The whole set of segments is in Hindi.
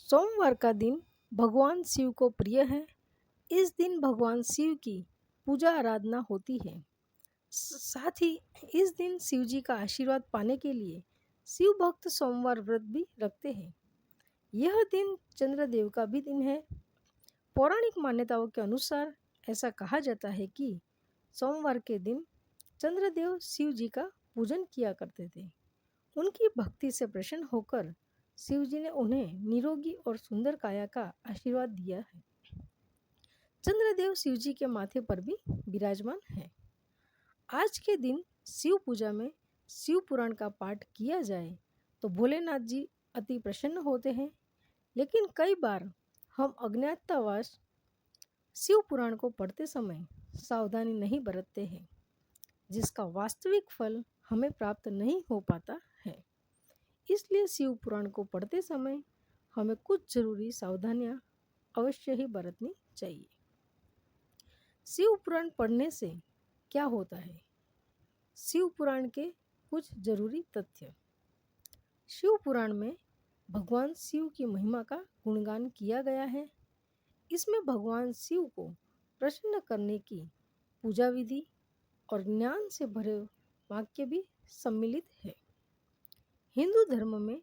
सोमवार का दिन भगवान शिव को प्रिय है। इस दिन भगवान शिव की पूजा आराधना होती है। साथ ही इस दिन शिव जी का आशीर्वाद पाने के लिए शिव भक्त सोमवार व्रत भी रखते हैं। यह दिन चंद्रदेव का भी दिन है। पौराणिक मान्यताओं के अनुसार ऐसा कहा जाता है कि सोमवार के दिन चंद्रदेव शिव जी का पूजन किया करते थे। उनकी भक्ति से प्रसन्न होकर शिव जी ने उन्हें निरोगी और सुंदर काया का आशीर्वाद दिया है। चंद्रदेव शिव जी के माथे पर भी विराजमान है। आज के दिन शिव पूजा में शिव पुराण का पाठ किया जाए तो भोलेनाथ जी अति प्रसन्न होते हैं। लेकिन कई बार हम अज्ञाततावश शिव पुराण को पढ़ते समय सावधानी नहीं बरतते हैं, जिसका वास्तविक फल हमें प्राप्त नहीं हो पाता है। इसलिए शिव पुराण को पढ़ते समय हमें कुछ जरूरी सावधानियां अवश्य ही बरतनी चाहिए। शिव पुराण पढ़ने से क्या होता है? शिव पुराण के कुछ जरूरी तथ्य। शिव पुराण में भगवान शिव की महिमा का गुणगान किया गया है। इसमें भगवान शिव को प्रसन्न करने की पूजा विधि और ज्ञान से भरे वाक्य भी सम्मिलित है। हिंदू धर्म में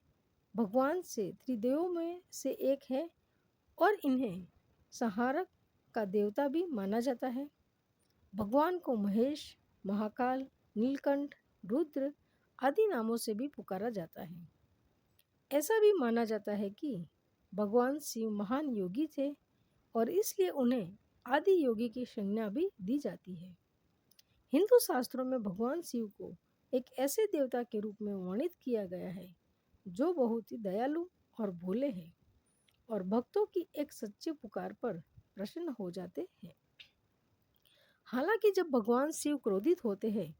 भगवान से त्रिदेवों में से एक है और इन्हें संहारक का देवता भी माना जाता है। भगवान को महेश, महाकाल, नीलकंठ, रुद्र आदि नामों से भी पुकारा जाता है। ऐसा भी माना जाता है कि भगवान शिव महान योगी थे और इसलिए उन्हें आदि योगी की संज्ञा भी दी जाती है। हिंदू शास्त्रों में भगवान शिव को एक ऐसे देवता के रूप में वर्णित किया गया है जो बहुत ही दयालु और भोले हैं और भक्तों की एक सच्ची पुकार पर प्रसन्न हो जाते हैं। हालांकि जब भगवान शिव क्रोधित होते हैं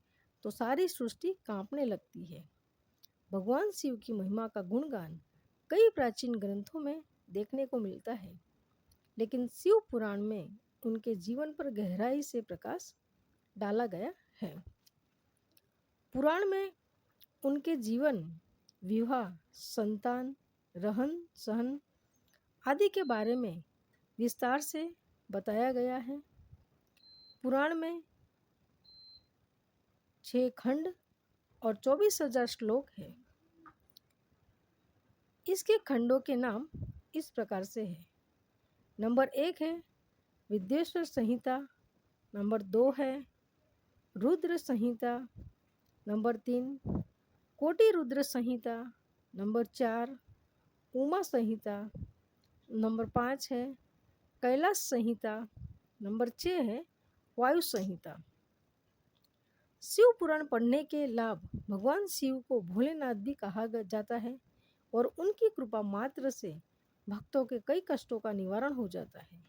तो सारी सृष्टि कांपने लगती है। भगवान शिव की महिमा का गुणगान कई प्राचीन ग्रंथों में देखने को मिलता है, लेकिन शिव पुराण में उनके जीवन पर गहराई से प्रकाश डाला गया है। पुराण में उनके जीवन, विवाह, संतान, रहन सहन आदि के बारे में विस्तार से बताया गया है। पुराण में 6 खंड और 24,000 श्लोक है। इसके खंडों के नाम इस प्रकार से है। नंबर 1 है विद्येश्वर संहिता, नंबर 2 है रुद्र संहिता, नंबर 3 कोटि रुद्र संहिता, नंबर 4 उमा संहिता, नंबर 5 है कैलाश संहिता, नंबर 6 है वायु संहिता। शिव पुराण पढ़ने के लाभ। भगवान शिव को भोलेनाथ भी कहा जाता है और उनकी कृपा मात्र से भक्तों के कई कष्टों का निवारण हो जाता है।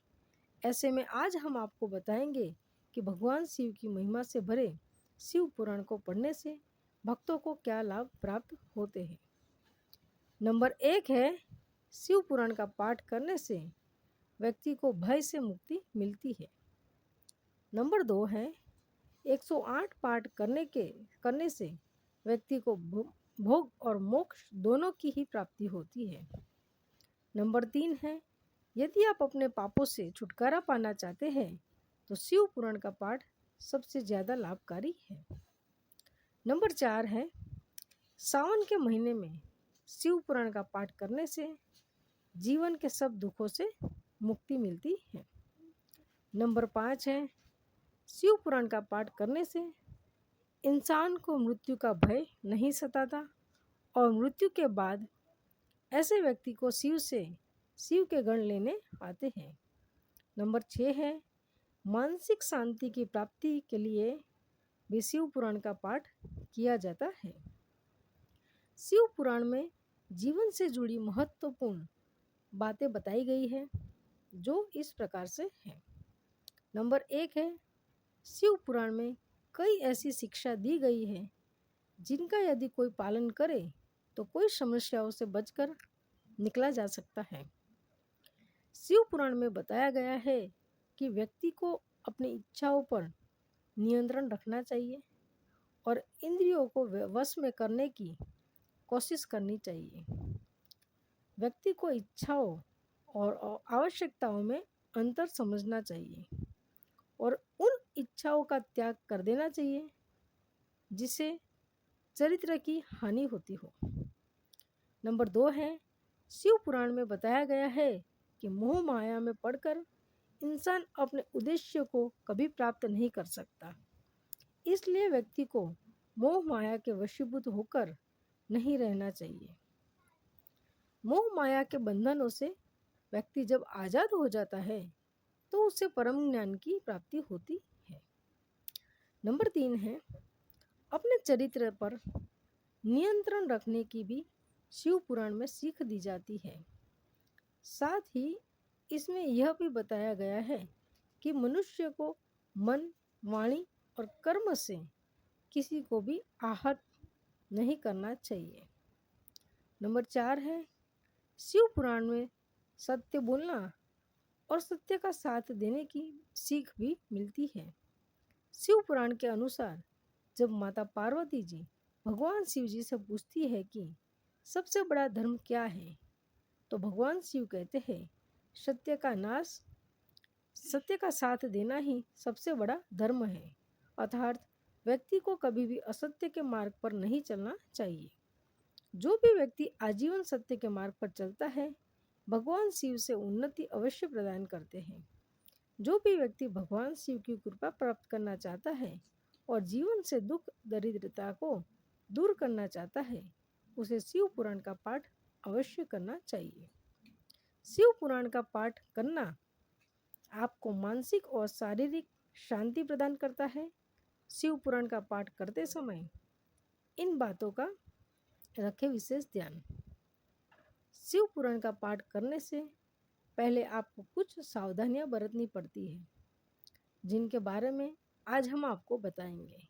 ऐसे में आज हम आपको बताएंगे कि भगवान शिव की महिमा से भरे शिव पुराण को पढ़ने से भक्तों को क्या लाभ प्राप्त होते हैं। नंबर 1 है शिव पुराण का पाठ करने से व्यक्ति को भय से मुक्ति मिलती है। नंबर 2 है 108 पाठ करने से व्यक्ति को भोग और मोक्ष दोनों की ही प्राप्ति होती है। नंबर 3 है यदि आप अपने पापों से छुटकारा पाना चाहते हैं तो शिव पुराण का पाठ सबसे ज़्यादा लाभकारी है। नंबर 4 है सावन के महीने में शिव पुराण का पाठ करने से जीवन के सब दुखों से मुक्ति मिलती है। नंबर 5 है शिव पुराण का पाठ करने से इंसान को मृत्यु का भय नहीं सताता और मृत्यु के बाद ऐसे व्यक्ति को शिव के गण लेने आते हैं। नंबर 6 है मानसिक शांति की प्राप्ति के लिए भी शिव पुराण का पाठ किया जाता है। शिव पुराण में जीवन से जुड़ी महत्वपूर्ण बातें बताई गई है जो इस प्रकार से है। नंबर 1 है शिव पुराण में कई ऐसी शिक्षा दी गई है जिनका यदि कोई पालन करे तो कोई समस्याओं से बचकर निकला जा सकता है। शिव पुराण में बताया गया है कि व्यक्ति को अपनी इच्छाओं पर नियंत्रण रखना चाहिए और इंद्रियों को वश में करने की कोशिश करनी चाहिए। व्यक्ति को इच्छाओं और आवश्यकताओं में अंतर समझना चाहिए और उन इच्छाओं का त्याग कर देना चाहिए जिससे चरित्र की हानि होती हो। नंबर 2 है, शिव पुराण में बताया गया है कि मोह माया में पड़कर इंसान अपने उद्देश्य को कभी प्राप्त नहीं कर सकता। इसलिए व्यक्ति को मोह माया के वशीभूत होकर नहीं रहना चाहिए। मोह माया के बंधनों से व्यक्ति जब आजाद हो जाता है तो उसे परम ज्ञान की प्राप्ति होती है। नंबर 3 है, अपने चरित्र पर नियंत्रण रखने की भी शिव पुराण में सीख दी जाती है। साथ ही इसमें यह भी बताया गया है कि मनुष्य को मन, वाणी और कर्म से किसी को भी आहत नहीं करना चाहिए। नंबर 4 है, शिव पुराण में सत्य बोलना और सत्य का साथ देने की सीख भी मिलती है। शिव पुराण के अनुसार जब माता पार्वती जी भगवान शिव जी से पूछती है कि सबसे बड़ा धर्म क्या है, तो भगवान शिव कहते हैं सत्य का साथ देना ही सबसे बड़ा धर्म है। अर्थात व्यक्ति को कभी भी असत्य के मार्ग पर नहीं चलना चाहिए। जो भी व्यक्ति आजीवन सत्य के मार्ग पर चलता है भगवान शिव से उन्नति अवश्य प्रदान करते हैं। जो भी व्यक्ति भगवान शिव की कृपा प्राप्त करना चाहता है और जीवन से दुख दरिद्रता को दूर करना चाहता है उसे शिव पुराण का पाठ अवश्य करना चाहिए। शिव पुराण का पाठ करना आपको मानसिक और शारीरिक शांति प्रदान करता है। शिव पुराण का पाठ करते समय इन बातों का रखें विशेष ध्यान। शिव पुराण का पाठ करने से पहले आपको कुछ सावधानियां बरतनी पड़ती है जिनके बारे में आज हम आपको बताएंगे।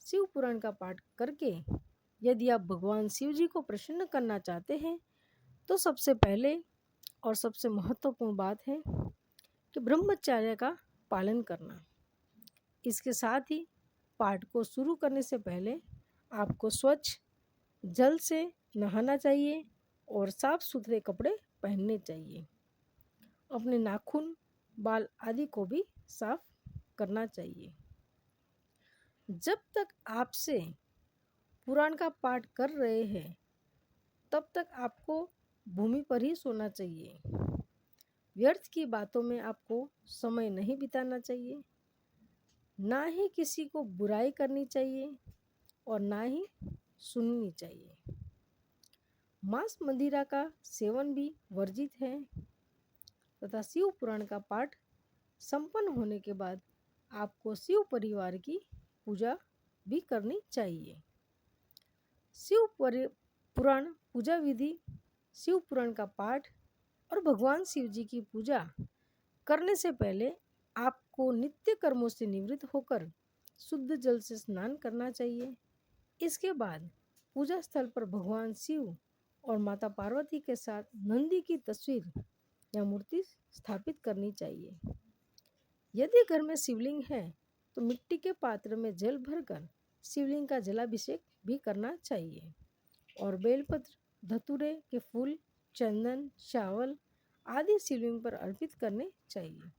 शिव पुराण का पाठ करके यदि आप भगवान शिव जी को प्रसन्न करना चाहते हैं तो सबसे पहले और सबसे महत्वपूर्ण बात है कि ब्रह्मचर्य का पालन करना। इसके साथ ही पाठ को शुरू करने से पहले आपको स्वच्छ जल से नहाना चाहिए और साफ सुथरे कपड़े पहनने चाहिए। अपने नाखून, बाल आदि को भी साफ करना चाहिए। जब तक आपसे पुराण का पाठ कर रहे हैं तब तक आपको भूमि पर ही सोना चाहिए। व्यर्थ की बातों में आपको समय नहीं बिताना चाहिए, ना ही किसी को बुराई करनी चाहिए और ना ही सुननी चाहिए। मांस मदिरा का सेवन भी वर्जित है तथा शिव पुराण का पाठ संपन्न होने के बाद आपको शिव परिवार की पूजा भी करनी चाहिए। शिव पुराण पूजा विधि, शिव पुराण का पाठ और भगवान शिव जी की पूजा करने से पहले आपको नित्य कर्मों से निवृत्त होकर शुद्ध जल से स्नान करना चाहिए। इसके बाद पूजा स्थल पर भगवान शिव और माता पार्वती के साथ नंदी की तस्वीर या मूर्ति स्थापित करनी चाहिए। यदि घर में शिवलिंग है तो मिट्टी के पात्र में जल भरकर शिवलिंग का जलाभिषेक भी करना चाहिए और बेलपत्र, धतूरे के फूल, चंदन, चावल आदि शिवलिंग पर अर्पित करने चाहिए।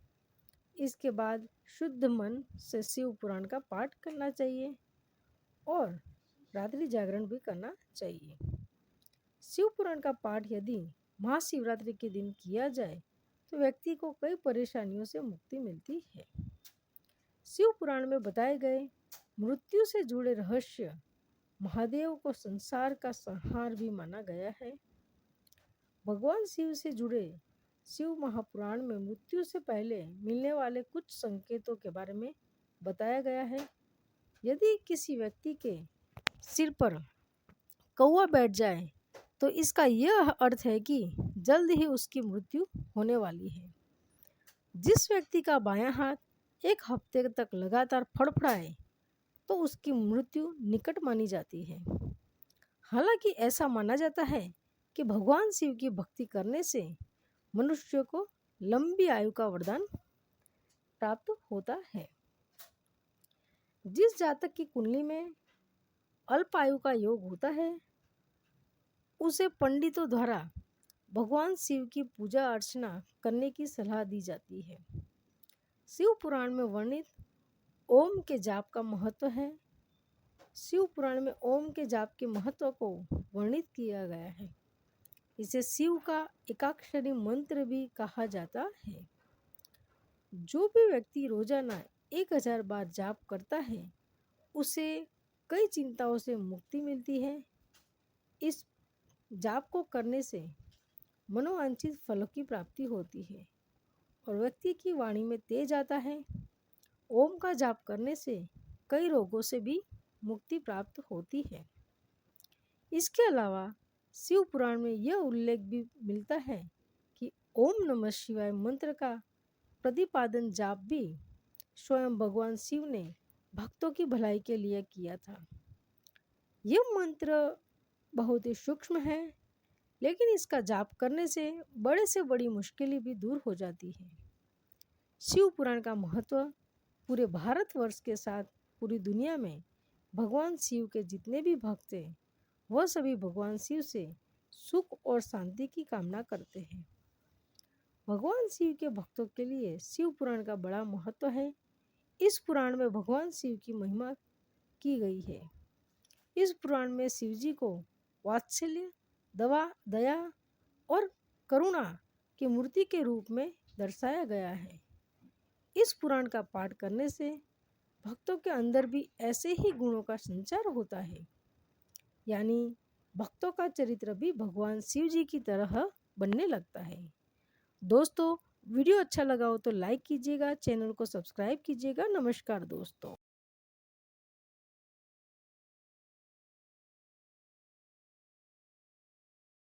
इसके बाद शुद्ध मन से शिव पुराण का पाठ करना चाहिए और रात्रि जागरण भी करना चाहिए। शिव पुराण का पाठ यदि महाशिवरात्रि के दिन किया जाए तो व्यक्ति को कई परेशानियों से मुक्ति मिलती है। शिव पुराण में बताए गए मृत्यु से जुड़े रहस्य महादेव को संसार का संहार भी माना गया है। भगवान शिव से जुड़े शिव महापुराण में मृत्यु से पहले मिलने वाले कुछ संकेतों के बारे में बताया गया है। यदि किसी व्यक्ति के सिर पर कौवा बैठ जाए तो इसका यह अर्थ है कि जल्द ही उसकी मृत्यु होने वाली है। जिस व्यक्ति का बायां हाथ एक हफ्ते तक लगातार फड़फड़ाए तो उसकी मृत्यु निकट मानी जाती है। हालांकि ऐसा माना जाता है कि भगवान शिव की भक्ति करने से मनुष्य को लंबी आयु का वरदान प्राप्त होता है। जिस जातक की कुंडली में अल्प आयु का योग होता है उसे पंडितों द्वारा भगवान शिव की पूजा अर्चना करने की सलाह दी जाती है। शिव पुराण में वर्णित ओम के जाप का महत्व है। शिव पुराण में ओम के जाप के महत्व को वर्णित किया गया है। इसे शिव का एकाक्षरी मंत्र भी कहा जाता है। जो भी व्यक्ति रोजाना 1000 बार जाप करता है उसे कई चिंताओं से मुक्ति मिलती है। इस जाप को करने से मनोवांछित फलों की प्राप्ति होती है और व्यक्ति की वाणी में तेज आता है। ओम का जाप करने से कई रोगों से भी मुक्ति प्राप्त होती है। इसके अलावा शिव पुराण में यह उल्लेख भी मिलता है कि ओम नमः शिवाय मंत्र का प्रतिपादन जाप भी स्वयं भगवान शिव ने भक्तों की भलाई के लिए किया था। यह मंत्र बहुत ही सूक्ष्म है, लेकिन इसका जाप करने से बड़ी मुश्किलें भी दूर हो जाती है। शिव पुराण का महत्व पूरे भारतवर्ष के साथ पूरी दुनिया में भगवान शिव के जितने भी भक्त हैं वह सभी भगवान शिव से सुख और शांति की कामना करते हैं। भगवान शिव के भक्तों के लिए शिव पुराण का बड़ा महत्व है। इस पुराण में भगवान शिव की महिमा की गई है। इस पुराण में शिव जी को वात्सल्य, दया और करुणा की मूर्ति के रूप में दर्शाया गया है। इस पुराण का पाठ करने से भक्तों के अंदर भी ऐसे ही गुणों का संचार होता है, यानी भक्तों का चरित्र भी भगवान शिव जी की तरह बनने लगता है। दोस्तों, वीडियो अच्छा लगा हो तो लाइक कीजिएगा, चैनल को सब्सक्राइब कीजिएगा। नमस्कार दोस्तों।